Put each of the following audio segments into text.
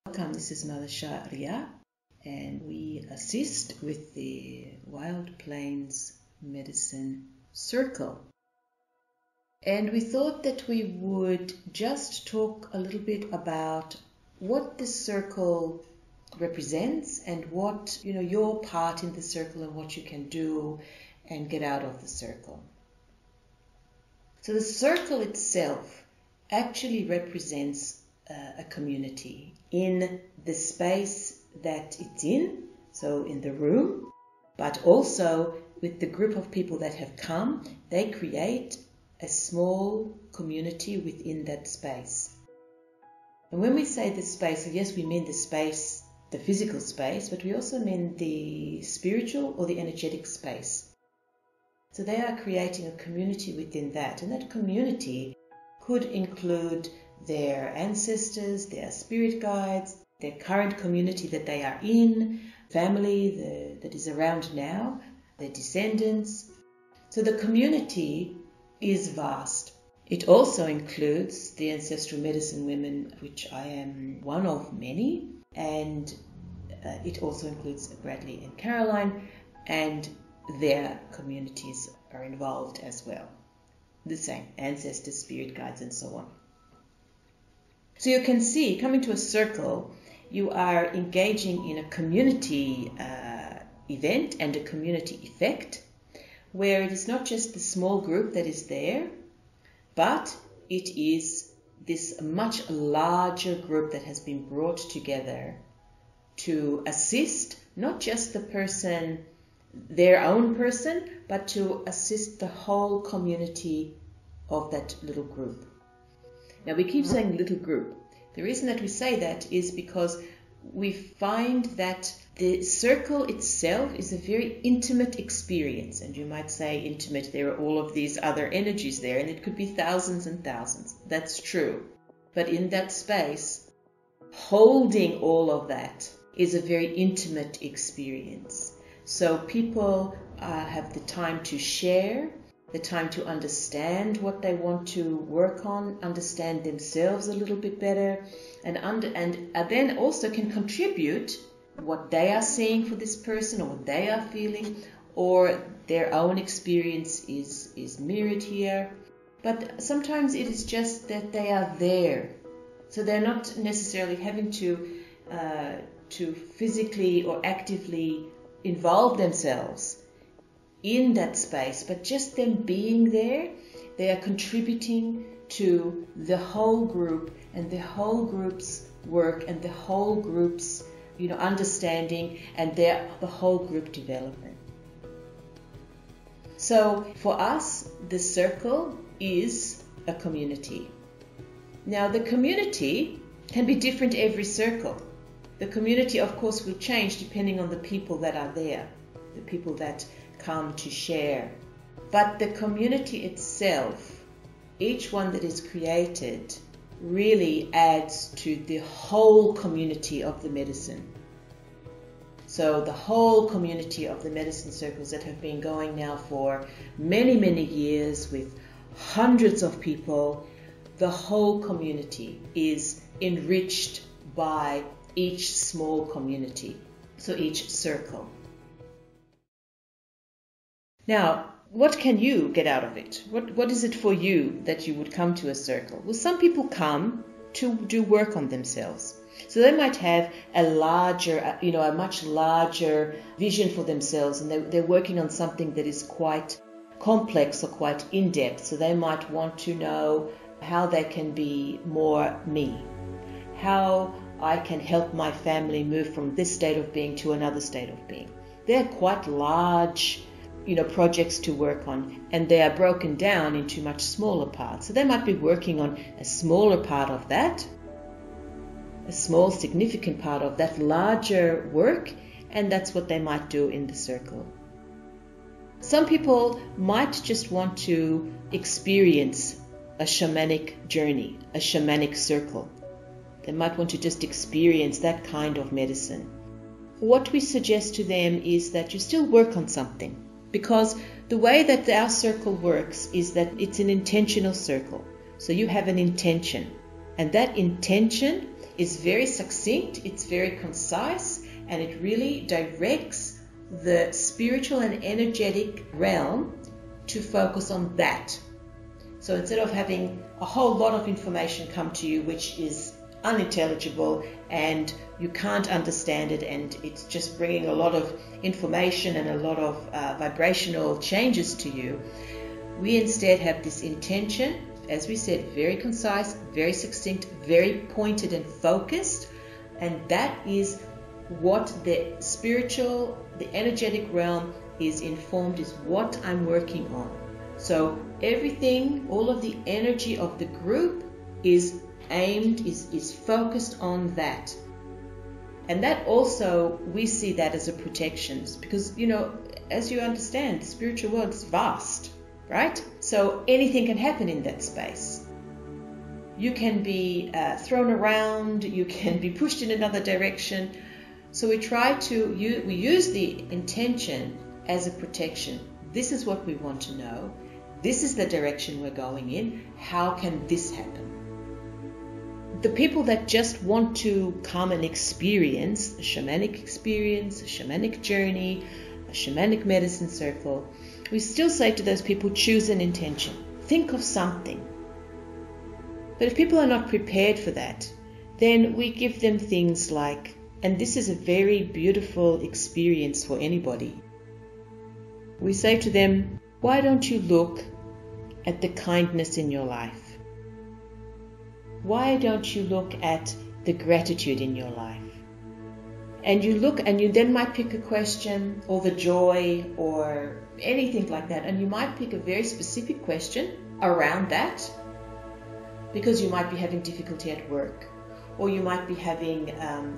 Welcome, this is Mother Sha-Riah, and we assist with the Wild Plains Medicine Circle. And we thought that we would just talk a little bit about what the circle represents and what, your part in the circle and what you can do and get out of the circle. So the circle itself actually represents a community in the space that it's in, so in the room, but also with the group of people that have come, they create a small community within that space. And when we say the space, so yes, we mean the space, the physical space, but we also mean the spiritual or the energetic space. So they are creating a community within that, and that community could include their ancestors, their spirit guides, their current community that they are in, family that is around now, their descendants. So the community is vast. It also includes the ancestral medicine women, which I am one of many, and it also includes Bradley and Caroline, and their communities are involved as well. The same, ancestors, spirit guides, and so on. So you can see, coming to a circle, you are engaging in a community event and a community effect, where it is not just the small group that is there, but it is this much larger group that has been brought together to assist not just the person, their own person, but to assist the whole community of that little group. Now, we keep saying little group. The reason that we say that is because we find that the circle itself is a very intimate experience. And you might say intimate, there are all of these other energies there, and it could be thousands and thousands. That's true. But in that space, holding all of that is a very intimate experience. So people have the time to share, the time to understand what they want to work on, understand themselves a little bit better, and then also can contribute what they are seeing for this person or what they are feeling, or their own experience is mirrored here. But sometimes it is just that they are there. So they're not necessarily having to physically or actively involve themselves in that space, but just them being there, they are contributing to the whole group and the whole group's work and the whole group's understanding and the whole group development. So for us, the circle is a community. Now the community can be different every circle. The community, of course, will change depending on the people that are there, the people that come to share. But the community itself, each one that is created, really adds to the whole community of the medicine. So the whole community of the medicine circles that have been going now for many, many years with hundreds of people, the whole community is enriched by each small community, so each circle. Now, what can you get out of it? What is it for you that you would come to a circle? Well, some people come to do work on themselves. So they might have a much larger vision for themselves, and they're working on something that is quite complex or quite in-depth. So they might want to know how they can be more me, how I can help my family move from this state of being to another state of being. They're quite large, projects to work on, and they are broken down into much smaller parts. So they might be working on a smaller part of that, a small significant part of that larger work, and that's what they might do in the circle. Some people might just want to experience a shamanic journey, a shamanic circle. They might want to just experience that kind of medicine. What we suggest to them is that you still work on something, because the way that our circle works is that it's an intentional circle. So you have an intention, and that intention is very succinct, it's very concise, and it really directs the spiritual and energetic realm to focus on that. So instead of having a whole lot of information come to you which is unintelligible and you can't understand it, and it's just bringing a lot of information and a lot of vibrational changes to you, we instead have this intention, as we said, very concise, very succinct, very pointed and focused, and that is what the spiritual, the energetic realm is informed, is what I'm working on. So everything, all of the energy of the group is aimed, is focused on that. And that also, we see that as a protection, because, as you understand, the spiritual world is vast, right? So anything can happen in that space. You can be thrown around, you can be pushed in another direction. So we we use the intention as a protection. This is what we want to know. This is the direction we're going in. How can this happen? The people that just want to come and experience a shamanic experience, a shamanic journey, a shamanic medicine circle, we still say to those people, choose an intention. Think of something. But if people are not prepared for that, then we give them things like, and this is a very beautiful experience for anybody, we say to them, why don't you look at the kindness in your life? Why don't you look at the gratitude in your life? And you look, and you then might pick a question, or the joy, or anything like that, and you might pick a very specific question around that, because you might be having difficulty at work, or you might be having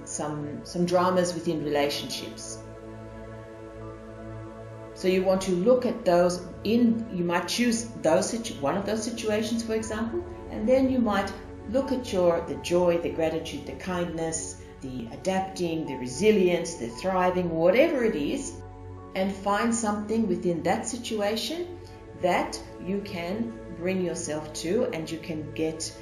some dramas within relationships. So you want to look at those you might choose one of those situations, for example, and then you might look at the joy, the gratitude, the kindness, the adapting, the resilience, the thriving, whatever it is, and find something within that situation that you can bring yourself to, and you can get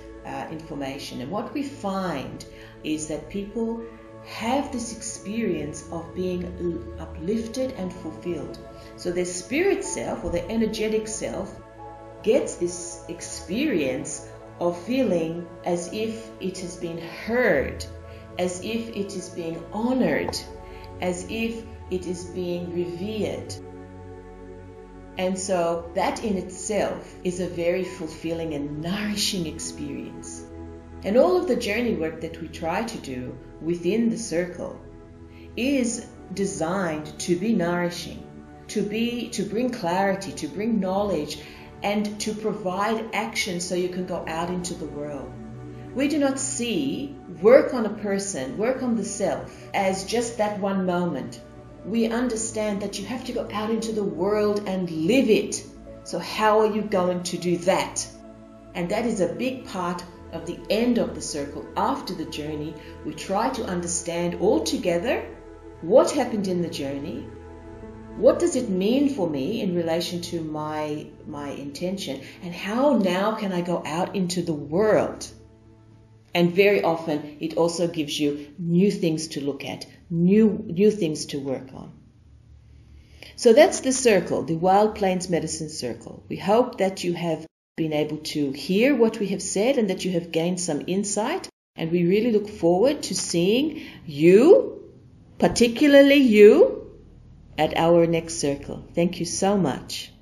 information. And what we find is that people have this experience of being uplifted and fulfilled. So their spirit self, or their energetic self, gets this experience of feeling as if it has been heard, as if it is being honored, as if it is being revered. And so that in itself is a very fulfilling and nourishing experience. And all of the journey work that we try to do within the circle is designed to be nourishing, to bring clarity, to bring knowledge, and to provide action so you can go out into the world. We do not see work on a person, work on the self, as just that one moment. We understand that you have to go out into the world and live it. So how are you going to do that? And that is a big part of the end of the circle. After the journey, we try to understand all together what happened in the journey. What does it mean for me in relation to my intention? And how now can I go out into the world? And very often it also gives you new things to look at, new things to work on. So that's the circle, the Wild Plains Medicine Circle. We hope that you have been able to hear what we have said and that you have gained some insight. And we really look forward to seeing you, particularly you, at our next circle. Thank you so much.